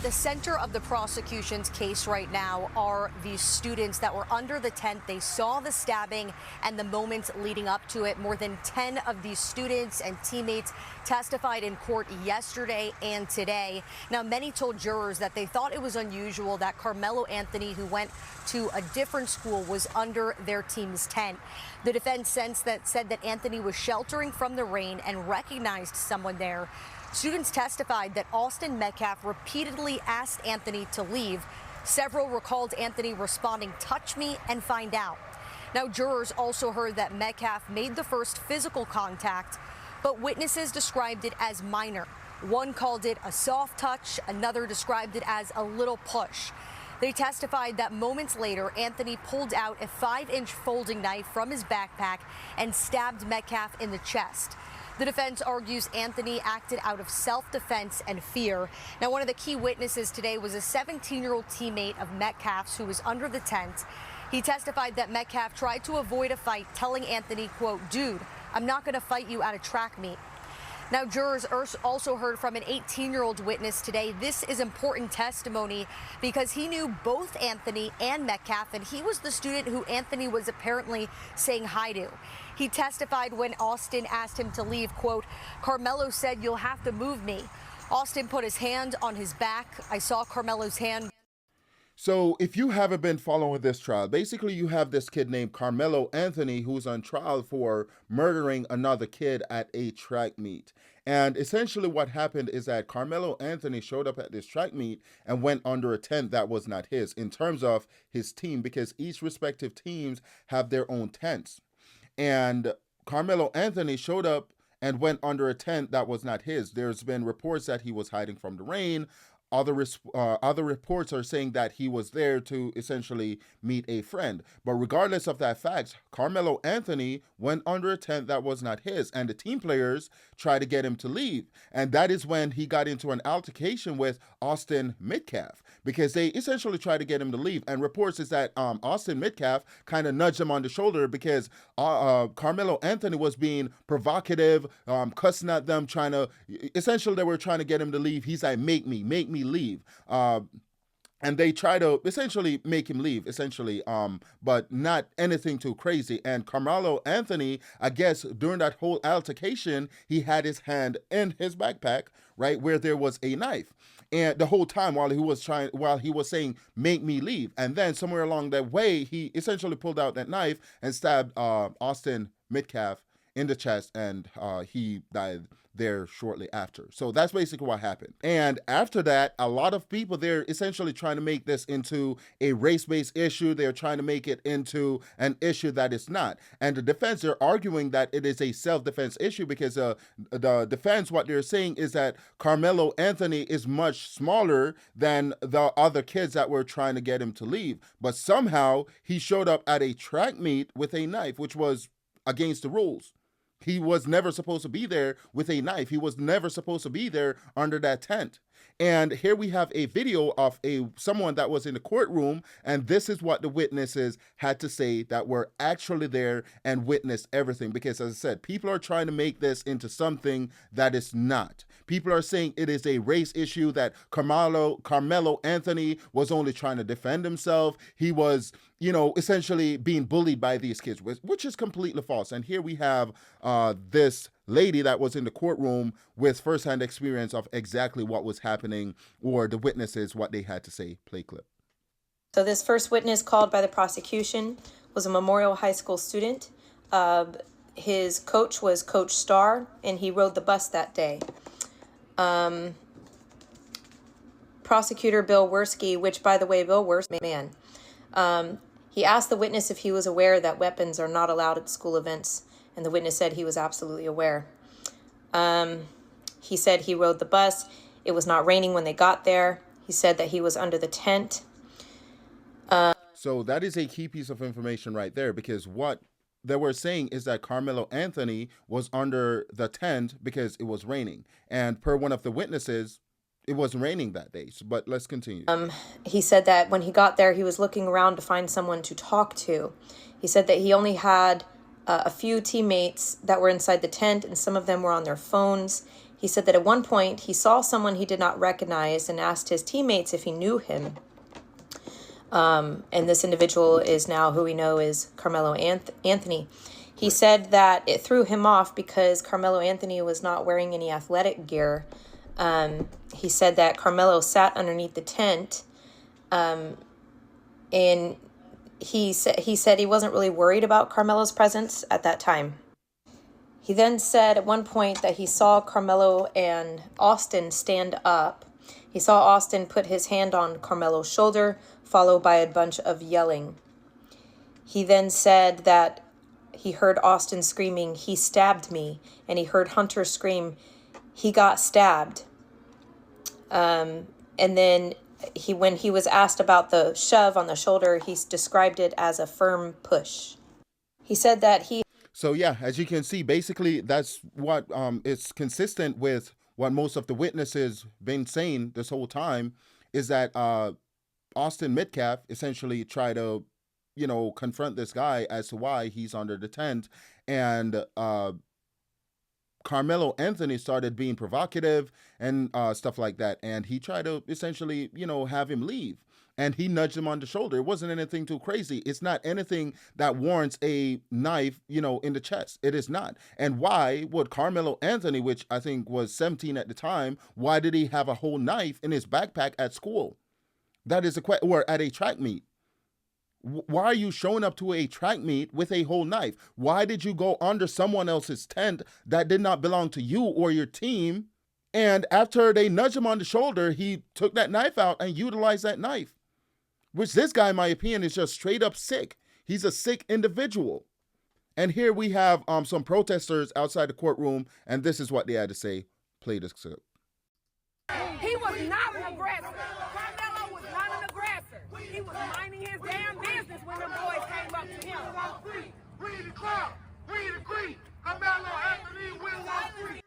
the center of the prosecution's case right now are these students that were under the tent. They saw the stabbing and the moments leading up to it. More than 10 of these students and teammates testified in court yesterday and today. Now, many told jurors that they thought it was unusual that Karmelo Anthony, who went to a different school, was under their team's tent. The defense said that Anthony was sheltering from the rain and recognized someone there. Students testified that Austin Metcalf repeatedly asked Anthony to leave. Several recalled Anthony responding, "Touch me and find out." Now, jurors also heard that Metcalf made the first physical contact, but witnesses described it as minor. One called it a soft touch, another described it as a little push. They testified that moments later, Anthony pulled out a 5-inch folding knife from his backpack and stabbed Metcalf in the chest. The defense argues Anthony acted out of self-defense and fear. Now, one of the key witnesses today was a 17-year-old teammate of Metcalf's who was under the tent. He testified that Metcalf tried to avoid a fight, telling Anthony, quote, "Dude, I'm not going to fight you at a track meet." Now, jurors also heard from an 18-year-old witness today. This is important testimony because he knew both Anthony and Metcalf, and he was the student who Anthony was apparently saying hi to. He testified when Austin asked him to leave, quote, "Karmelo said, 'You'll have to move me.' Austin put his hand on his back. I saw Carmelo's hand." So if you haven't been following this trial, basically you have this kid named Karmelo Anthony who's on trial for murdering another kid at a track meet. And essentially what happened is that Karmelo Anthony showed up at this track meet and went under a tent that was not his in terms of his team, because each respective teams have their own tents. And Karmelo Anthony showed up and went under a tent that was not his. There's been reports that he was hiding from the rain. Other reports are saying that he was there to essentially meet a friend. But regardless of that fact, Karmelo Anthony went under a tent that was not his, and the team players tried to get him to leave. And that is when he got into an altercation with Austin Metcalf, because they essentially tried to get him to leave. And reports is that Austin Metcalf kind of nudged him on the shoulder because Karmelo Anthony was being provocative, cussing at them, essentially they were trying to get him to leave. He's like, make me leave. And they try to essentially make him leave, but not anything too crazy. And Karmelo Anthony, I guess during that whole altercation, he had his hand in his backpack, right, where there was a knife. And the whole time while he was saying, "Make me leave." And then somewhere along that way, he essentially pulled out that knife and stabbed Austin Metcalf in the chest, and he died there shortly after. So that's basically what happened. And after that, a lot of people, they're essentially trying to make this into a race-based issue. They're trying to make it into an issue that it's not. And the defense, they're arguing that it is a self-defense issue because the defense, what they're saying is that Karmelo Anthony is much smaller than the other kids that were trying to get him to leave. But somehow he showed up at a track meet with a knife, which was against the rules. He was never supposed to be there with a knife. He was never supposed to be there under that tent. And here we have a video of someone that was in the courtroom, and this is what the witnesses had to say that were actually there and witnessed everything. Because as I said, people are trying to make this into something that is not. People are saying it is a race issue, that Karmelo Anthony was only trying to defend himself. He was, essentially being bullied by these kids, which is completely false. And here we have this lady that was in the courtroom with firsthand experience of exactly what was happening, or the witnesses, what they had to say. Play clip. So this first witness called by the prosecution was a Memorial High School student. His coach was Coach Starr, and he rode the bus that day. Prosecutor Bill Werski, which, by the way, Bill Werski, man, he asked the witness if he was aware that weapons are not allowed at school events, and the witness said he was absolutely aware. He said he rode the bus. It was not raining when they got there. He said that he was under the tent. So that is a key piece of information right there, because what they were saying is that Karmelo Anthony was under the tent because it was raining. And per one of the witnesses, it wasn't raining that day. But let's continue. He said that when he got there, he was looking around to find someone to talk to. He said that he only had a few teammates that were inside the tent, and some of them were on their phones. He said that at one point he saw someone he did not recognize and asked his teammates if he knew him. And this individual is now who we know is Carmelo Anthony. He said that it threw him off because Carmelo Anthony was not wearing any athletic gear. He said that Carmelo sat underneath the tent, and he said he wasn't really worried about Carmelo's presence at that time. He then said at one point that he saw Carmelo and Austin stand up. He saw Austin put his hand on Carmelo's shoulder, followed by a bunch of yelling. He then said that he heard Austin screaming, "He stabbed me," and he heard Hunter scream, "He got stabbed." And then when he was asked about the shove on the shoulder, he described it as a firm push. He said that he... So yeah, as you can see, basically that's what it's consistent with what most of the witnesses been saying this whole time, is that Austin Metcalf essentially tried to, confront this guy as to why he's under the tent, and Carmelo Anthony started being provocative and stuff like that, and he tried to essentially, have him leave. And he nudged him on the shoulder. It wasn't anything too crazy. It's not anything that warrants a knife, in the chest. It is not. And why would Carmelo Anthony, which I think was 17 at the time, why did he have a whole knife in his backpack at school? That is a question. Or at a track meet. Why are you showing up to a track meet with a whole knife? Why did you go under someone else's tent that did not belong to you or your team? And after they nudged him on the shoulder, he took that knife out and utilized that knife. Which this guy, in my opinion, is just straight up sick. He's a sick individual. And here we have some protesters outside the courtroom, and this is what they had to say. Play this clip. He was not an aggressor. Karmelo was not an aggressor. He was minding his damn business when the boys came up to him. Read the crowd. Read the creed. Karmelo Anthony will walk free.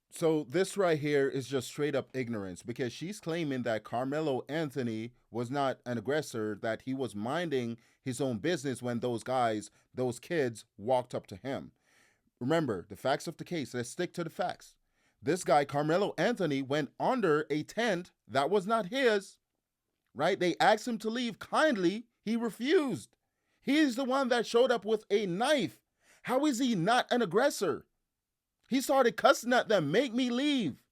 So this right here is just straight up ignorance, because she's claiming that Carmelo Anthony was not an aggressor, that he was minding his own business when those kids walked up to him. Remember, the facts of the case. Let's stick to the facts. This guy, Carmelo Anthony, went under a tent that was not his, right? They asked him to leave kindly. He refused. He's the one that showed up with a knife. How is he not an aggressor? He started cussing at them, "Make me leave."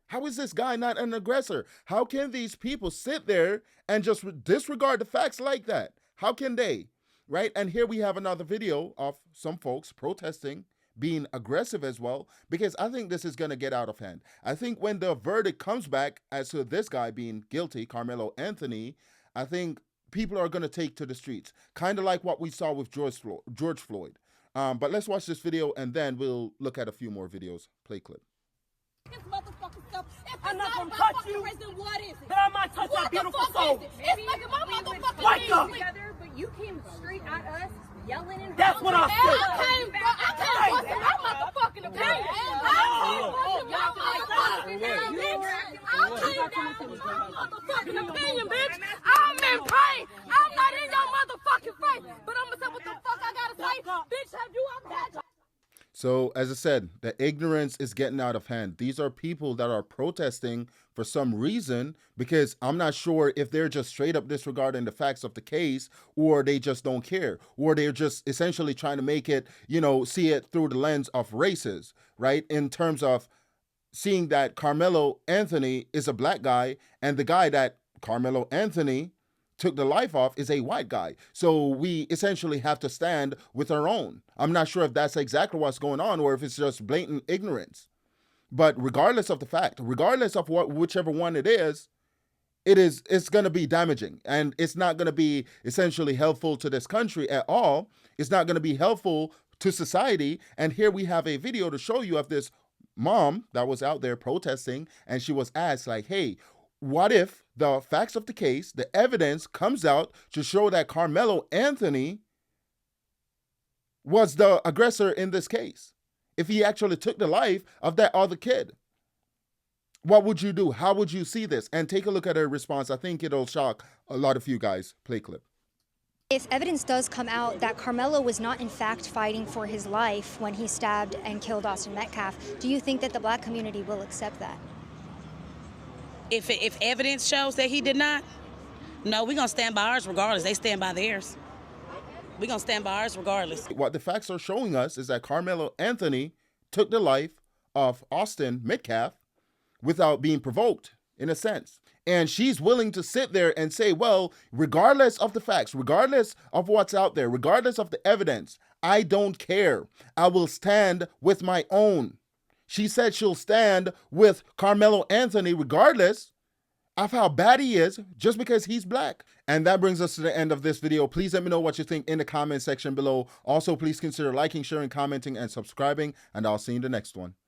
How is this guy not an aggressor? How can these people sit there and just disregard the facts like that? How can they, right? And here we have another video of some folks protesting, being aggressive as well, because I think this is going to get out of hand. I think when the verdict comes back as to this guy being guilty, Carmelo Anthony, I think people are going to take to the streets, kind of like what we saw with George Floyd. But let's watch this video, and then we'll look at a few more videos. Play clip. This motherfucking stuff. I'm not gonna touch you. What is it? But I might touch that beautiful soul. It's making my motherfucking wake up. Together, but you came straight at us, yelling and that's what I said. I came busting my motherfucking opinion. Bitch. I'm in pain. I'm not in your motherfucking face. But I'm gonna say what the fuck I gotta say. Bitch, have you bad? So, as I said, the ignorance is getting out of hand. These are people that are protesting for some reason, because I'm not sure if they're just straight up disregarding the facts of the case, or they just don't care, or they're just essentially trying to make it, see it through the lens of races, right? In terms of seeing that Carmelo Anthony is a black guy, and the guy that Carmelo Anthony took the life off is a white guy. So we essentially have to stand with our own. I'm not sure if that's exactly what's going on, or if it's just blatant ignorance. But regardless of the fact, regardless of whichever one it is, it's going to be damaging, and it's not going to be essentially helpful to this country at all. It's not going to be helpful to society. And here we have a video to show you of this mom that was out there protesting, and she was asked, like, hey, what if the facts of the case, the evidence comes out to show that Carmelo Anthony was the aggressor in this case? If he actually took the life of that other kid, what would you do? How would you see this? And take a look at her response. I think it'll shock a lot of you guys. Play clip. If evidence does come out that Karmelo was not in fact fighting for his life when he stabbed and killed Austin Metcalf, do you think that the black community will accept that? If evidence shows that he did not, no, we're going to stand by ours regardless. They stand by theirs. We're going to stand by ours regardless. What the facts are showing us is that Karmelo Anthony took the life of Austin Metcalf without being provoked, in a sense. And she's willing to sit there and say, well, regardless of the facts, regardless of what's out there, regardless of the evidence, I don't care. I will stand with my own. She said she'll stand with Karmelo Anthony regardless of how bad he is, just because he's black. And that brings us to the end of this video. Please let me know what you think in the comment section below. Also, please consider liking, sharing, commenting, and subscribing, and I'll see you in the next one.